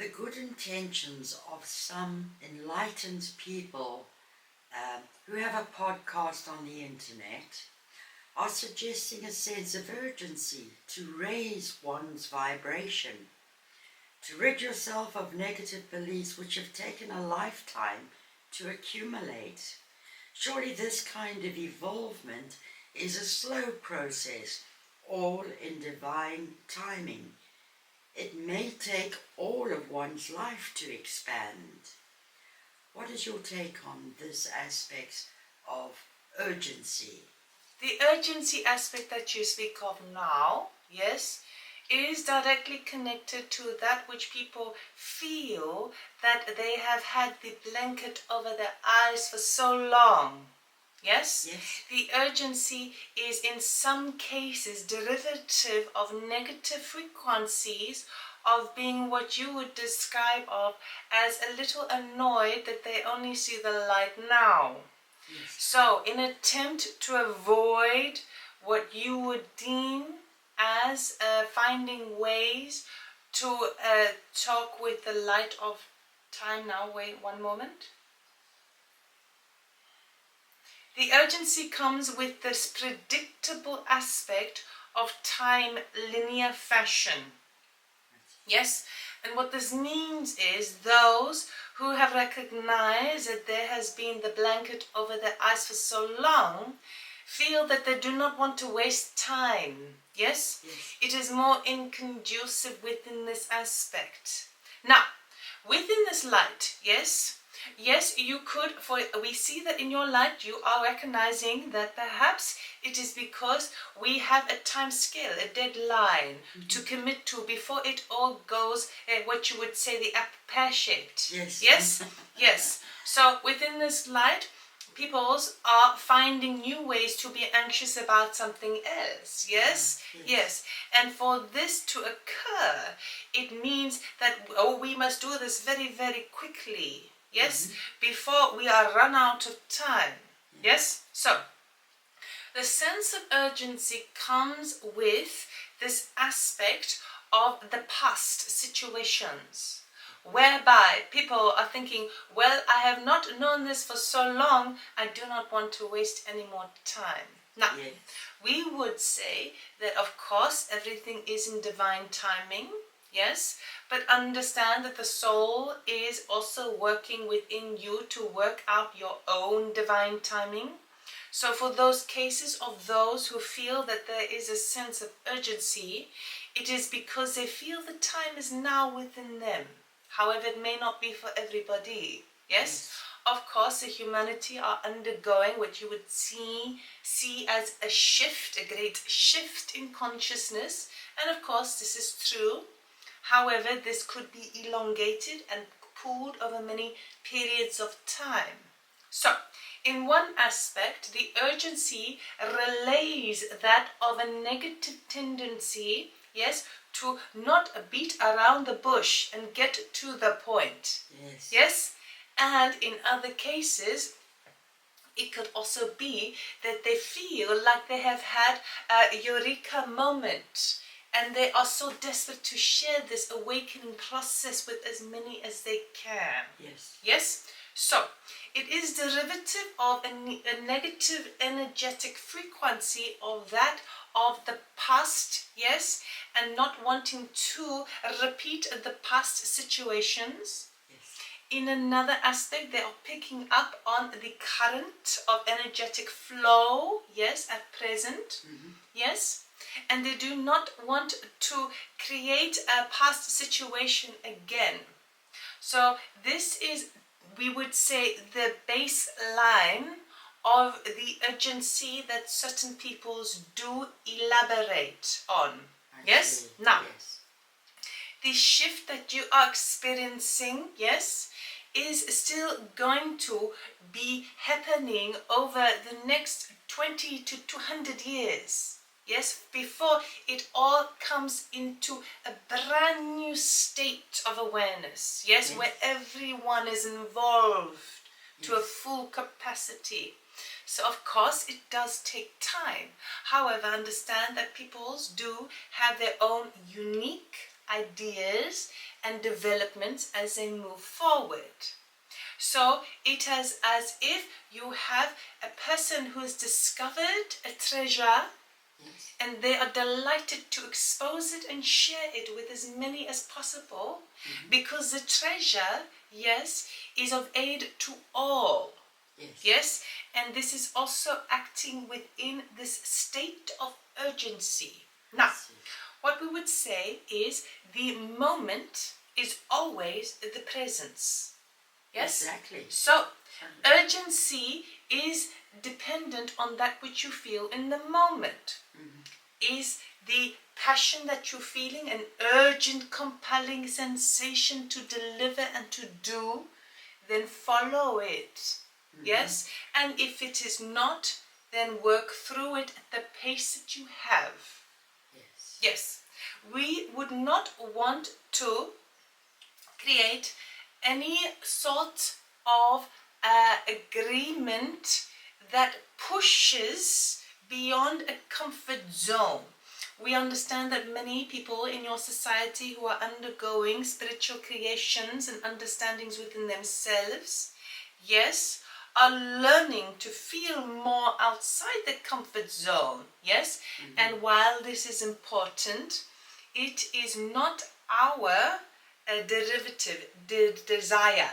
the good intentions of some enlightened people who have a podcast on the internet are suggesting a sense of urgency to raise one's vibration, to rid yourself of negative beliefs which have taken a lifetime to accumulate. Surely this kind of evolvement is a slow process, all in divine timing. It may take all of one's life to expand. What is your take on this aspect of urgency? The urgency aspect that you speak of now, yes, is directly connected to that which people feel that they have had the blanket over their eyes for so long. Yes? Yes. The urgency is in some cases derivative of negative frequencies of being what you would describe of as a little annoyed that they only see the light now. Yes. So, in an attempt to avoid what you would deem as finding ways to talk with the light of time now. Wait one moment. The urgency comes with this predictable aspect of time, linear fashion. Yes? And what this means is those who have recognized that there has been the blanket over their eyes for so long feel that they do not want to waste time. Yes? Yes. It is more inconducive within this aspect. Now, within this light, yes, you could, we see that in your light you are recognizing that perhaps it is because we have a time scale, a deadline to commit to before it all goes, what you would say, the pear-shaped. Yes. Yes? Yes. So within this light, peoples are finding new ways to be anxious about something else. Yes? Yes. And for this to occur, it means that, we must do this very, very quickly. Yes? Before we are run out of time. Yes? So, the sense of urgency comes with this aspect of the past situations, whereby people are thinking, well, I have not known this for so long, I do not want to waste any more time. Now, we would say that, of course, everything is in divine timing. Yes, but understand that the soul is also working within you to work out your own divine timing. So for those cases of those who feel that there is a sense of urgency, it is because they feel the time is now within them. However, it may not be for everybody. Yes? Of course, the humanity are undergoing what you would see as a shift, a great shift in consciousness. And of course, this is true. However, this could be elongated and pulled over many periods of time. So, in one aspect, the urgency relays that of a negative tendency, yes, to not beat around the bush and get to the point. Yes. Yes? And in other cases, it could also be that they feel like they have had a eureka moment. And they are so desperate to share this awakening process with as many as they can. Yes. Yes? So, it is derivative of a negative energetic frequency of that of the past, yes? And not wanting to repeat the past situations. Yes. In another aspect, they are picking up on the current of energetic flow, yes, at present. Yes? And they do not want to create a past situation again. So this is, we would say, the baseline of the urgency that certain peoples do elaborate on. Yes? Now, the shift that you are experiencing, yes, is still going to be happening over the next 20 to 200 years. Yes, before it all comes into a brand new state of awareness. Yes, where everyone is involved to a full capacity. So of course it does take time. However, understand that peoples do have their own unique ideas and developments as they move forward. So it is as if you have a person who has discovered a treasure, Yes. and they are delighted to expose it and share it with as many as possible, because the treasure, yes, is of aid to all. Yes. Yes, and this is also acting within this state of urgency. Now, Yes. what we would say is the moment is always the presence. Yes? Exactly. So, urgency is dependent on that which you feel in the moment. Is the passion that you're feeling an urgent, compelling sensation to deliver and to do, then follow it. Yes? And if it is not, then work through it at the pace that you have. Yes. Yes. We would not want to create any sort of agreement that pushes beyond a comfort zone. We understand that many people in your society who are undergoing spiritual creations and understandings within themselves, yes, are learning to feel more outside the comfort zone, yes? And while this is important, it is not our desire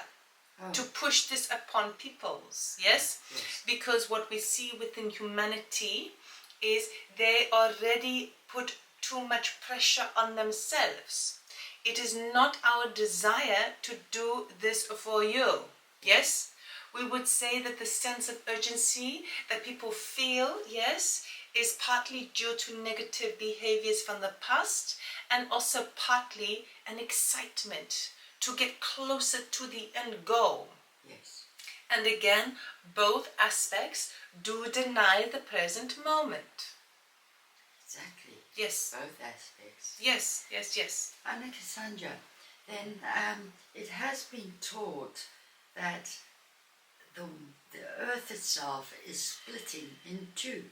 to push this upon peoples, yes? Yes. Because what we see within humanity is they already put too much pressure on themselves. It is not our desire to do this for you, yes? We would say that the sense of urgency that people feel, yes, is partly due to negative behaviors from the past, and also partly an excitement to get closer to the end goal. Yes. And again, both aspects do deny the present moment. Exactly. Yes. Both aspects. Yes, yes, yes. Unnakasunja, then it has been taught that the earth itself is splitting in two.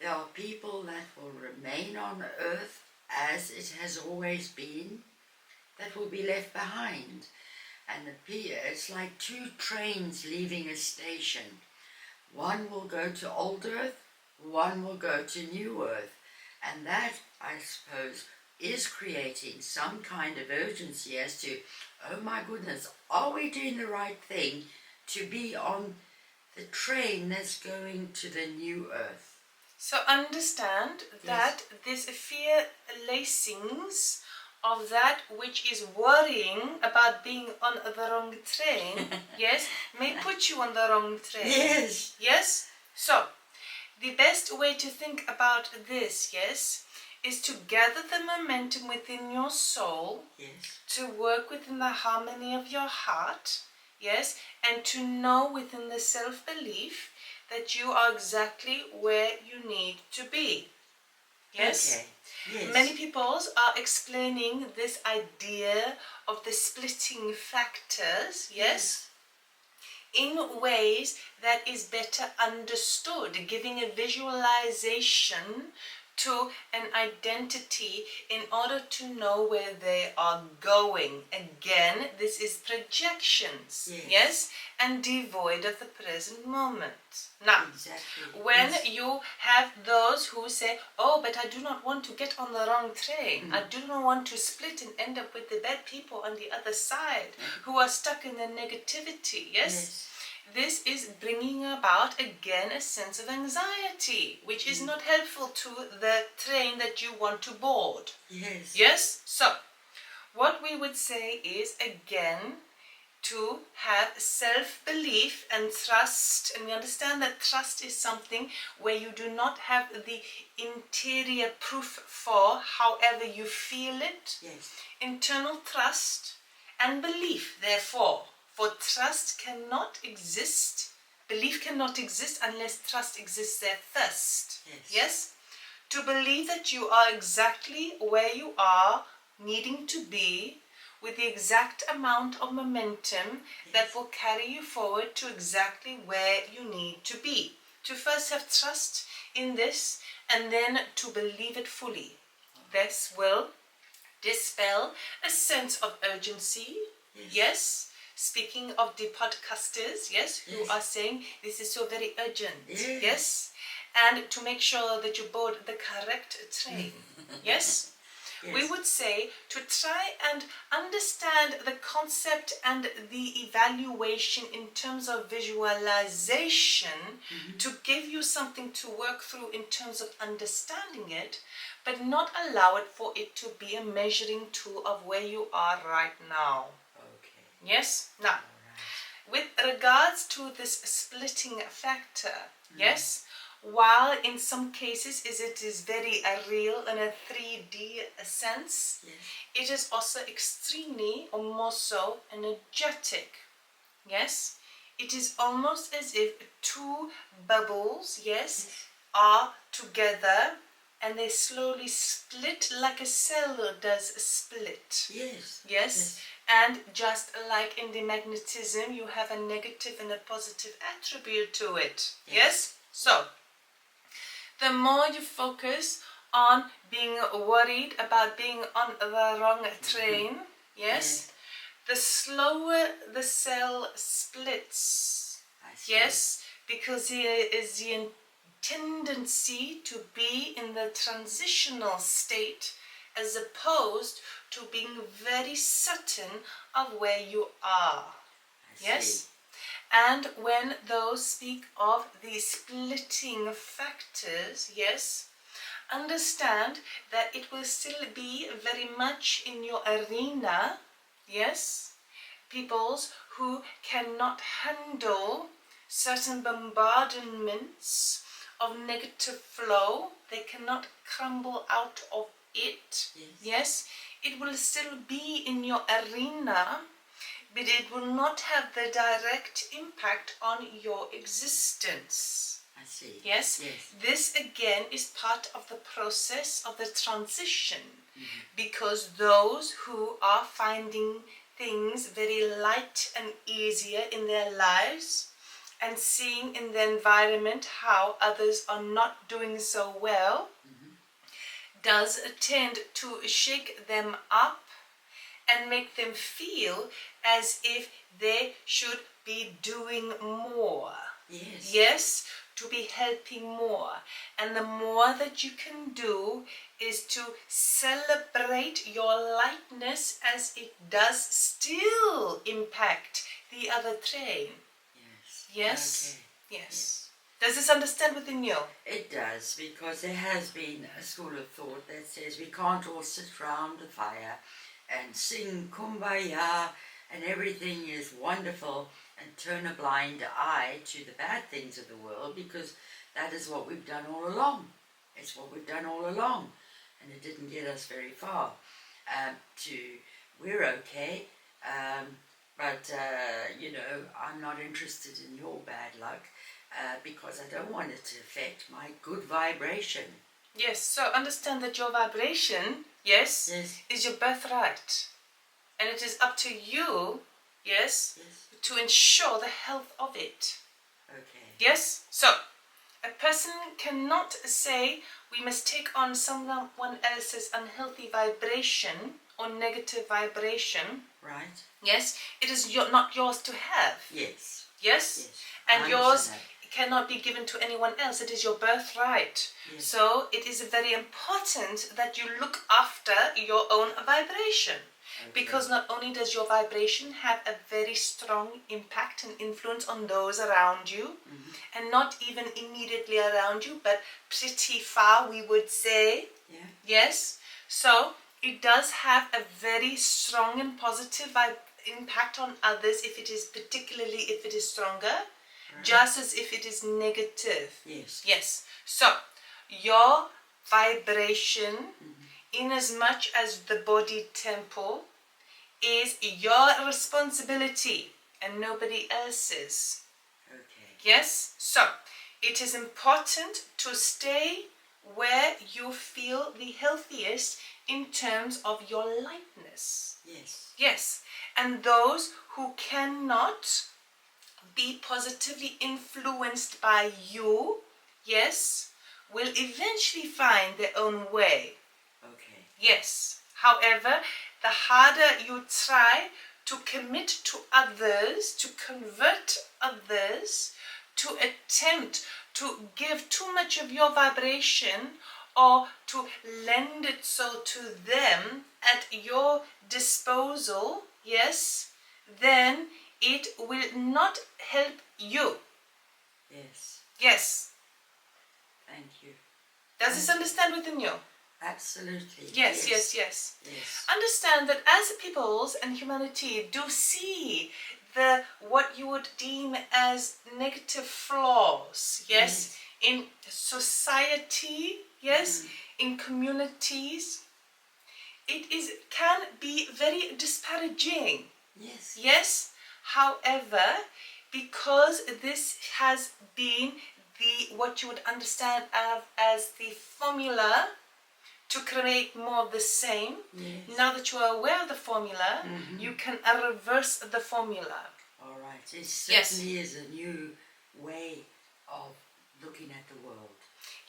There are people that will remain on earth as it has always been, that will be left behind. And it's like two trains leaving a station. One will go to old earth, one will go to new earth. And that, I suppose, is creating some kind of urgency as to, oh my goodness, are we doing the right thing to be on the train that's going to the new earth? So understand that this fear lacings of that which is worrying about being on the wrong train, yes, may put you on the wrong train. Yes. Yes? So, the best way to think about this, yes, is to gather the momentum within your soul, Yes. to work within the harmony of your heart, yes, and to know within the self-belief that you are exactly where you need to be. Yes? Okay. Yes. Many people are explaining this idea of the splitting factors, yes, in ways that is better understood, giving a visualization to an identity in order to know where they are going. Again, this is projections, yes, and devoid of the present moment. Now, exactly. when you have those who say, oh, but I do not want to get on the wrong train, I do not want to split and end up with the bad people on the other side who are stuck in the negativity, yes? This is bringing about, again, a sense of anxiety, which is not helpful to the train that you want to board. Yes. Yes? So, what we would say is, again, to have self-belief and trust. And we understand that trust is something where you do not have the interior proof for, however you feel it. Yes. Internal trust and belief, therefore. For trust cannot exist, belief cannot exist unless trust exists there first. Yes. Yes? To believe that you are exactly where you are needing to be, with the exact amount of momentum that will carry you forward to exactly where you need to be. To first have trust in this and then to believe it fully. This will dispel a sense of urgency. Yes. Speaking of the podcasters, who are saying this is so very urgent. Yes. And to make sure that you board the correct train. Yes. We would say to try and understand the concept and the evaluation in terms of visualization to give you something to work through in terms of understanding it, but not allow it for it to be a measuring tool of where you are right now. Okay. Yes? Now, with regards to this splitting factor, yes, while in some cases it is very real in a 3D sense, it is also extremely, or more so, energetic. Yes, it is almost as if two bubbles, are together and they slowly split like a cell does split. Yes. And just like in the magnetism, you have a negative and a positive attribute to it. Yes? So, the more you focus on being worried about being on the wrong train, the slower the cell splits. Yes, because there is the tendency to be in the transitional state as opposed to being very certain of where you are. Yes? And when those speak of the splitting factors, understand that it will still be very much in your arena, peoples who cannot handle certain bombardments of negative flow, they cannot crumble out of it, it will still be in your arena, but it will not have the direct impact on your existence. I see. Yes? This again is part of the process of the transition, because those who are finding things very light and easier in their lives and seeing in the environment how others are not doing so well does tend to shake them up and make them feel as if they should be doing more. To be helping more. And the more that you can do is to celebrate your lightness as it does still impact the other train. Yes? Does this understand within you? It does, because there has been a school of thought that says we can't all sit round the fire and sing Kumbaya and everything is wonderful and turn a blind eye to the bad things of the world, because that is what we've done all along. It's what we've done all along, and it didn't get us very far. We're okay, but I'm not interested in your bad luck because I don't want it to affect my good vibration. Yes, so understand that your vibration, is your birthright. And it is up to you, to ensure the health of it. Yes? So, a person cannot say we must take on someone else's unhealthy vibration or negative vibration. Right. Yes? It is not yours to have. Yes? And yours cannot be given to anyone else. It is your birthright. So it is very important that you look after your own vibration. Because not only does your vibration have a very strong impact and influence on those around you, and not even immediately around you, but pretty far, we would say. Yes? So it does have a very strong and positive impact on others particularly if it is stronger, just as if it is negative. So your vibration, in as much as the body temple, is your responsibility and nobody else's. Yes? So it is important to stay where you feel the healthiest in terms of your lightness. Yes. And those who cannot be positively influenced by you, will eventually find their own way. Yes. However, the harder you try to commit to others, to convert others, to attempt to give too much of your vibration or to lend it so to them at your disposal, yes, then it will not help you. Yes. Yes. Thank you. Does this understand within you? Absolutely. Yes. Understand that as peoples and humanity do see the what you would deem as negative flaws, yes, in society, yes, in communities, it can be very disparaging. Yes. Yes. However, because this has been the what you would understand as the formula to create more of the same. Yes. Now that you are aware of the formula, you can reverse the formula. All right. It certainly is a new way of looking at the world.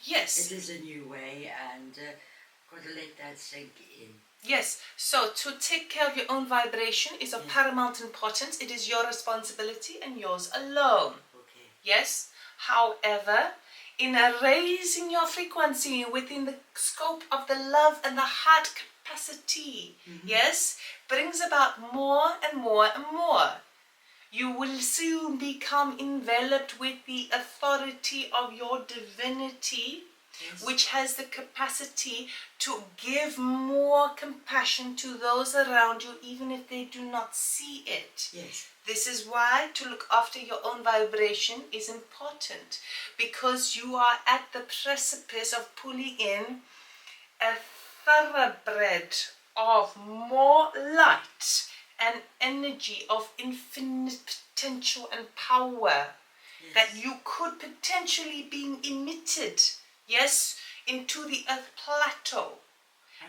Yes. It is a new way, and I've got to let that sink in. Yes. So to take care of your own vibration is of paramount importance. It is your responsibility and yours alone. Okay. Yes. However, in raising your frequency within the scope of the love and the heart capacity, yes, brings about more and more and more. You will soon become enveloped with the authority of your divinity, which has the capacity to give more compassion to those around you, even if they do not see it. Yes. This is why to look after your own vibration is important, because you are at the precipice of pulling in a thoroughbred of more light and energy of infinite potential and power that you could potentially be emitted, yes, into the earth plateau.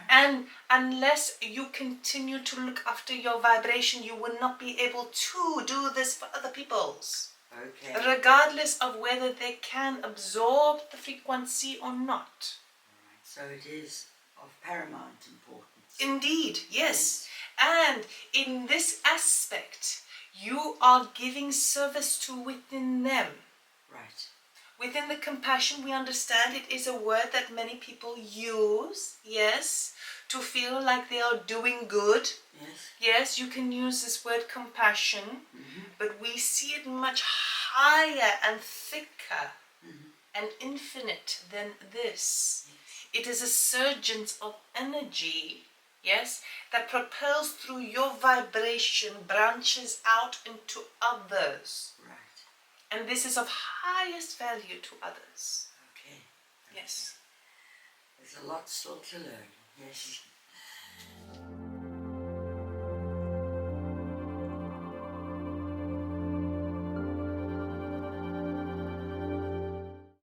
And unless you continue to look after your vibration, you will not be able to do this for other people's. Okay. Regardless of whether they can absorb the frequency or not. All right. So it is of paramount importance. Indeed, yes. And in this aspect, you are giving service to within them. Right. Within the compassion, we understand it is a word that many people use, yes, to feel like they are doing good. Yes. Yes, you can use this word compassion, but we see it much higher and thicker and infinite than this. It is a surgence of energy, yes, that propels through your vibration, branches out into others. Right. And this is of highest value to others. Okay. Yes. There's a lot still to learn. Yes.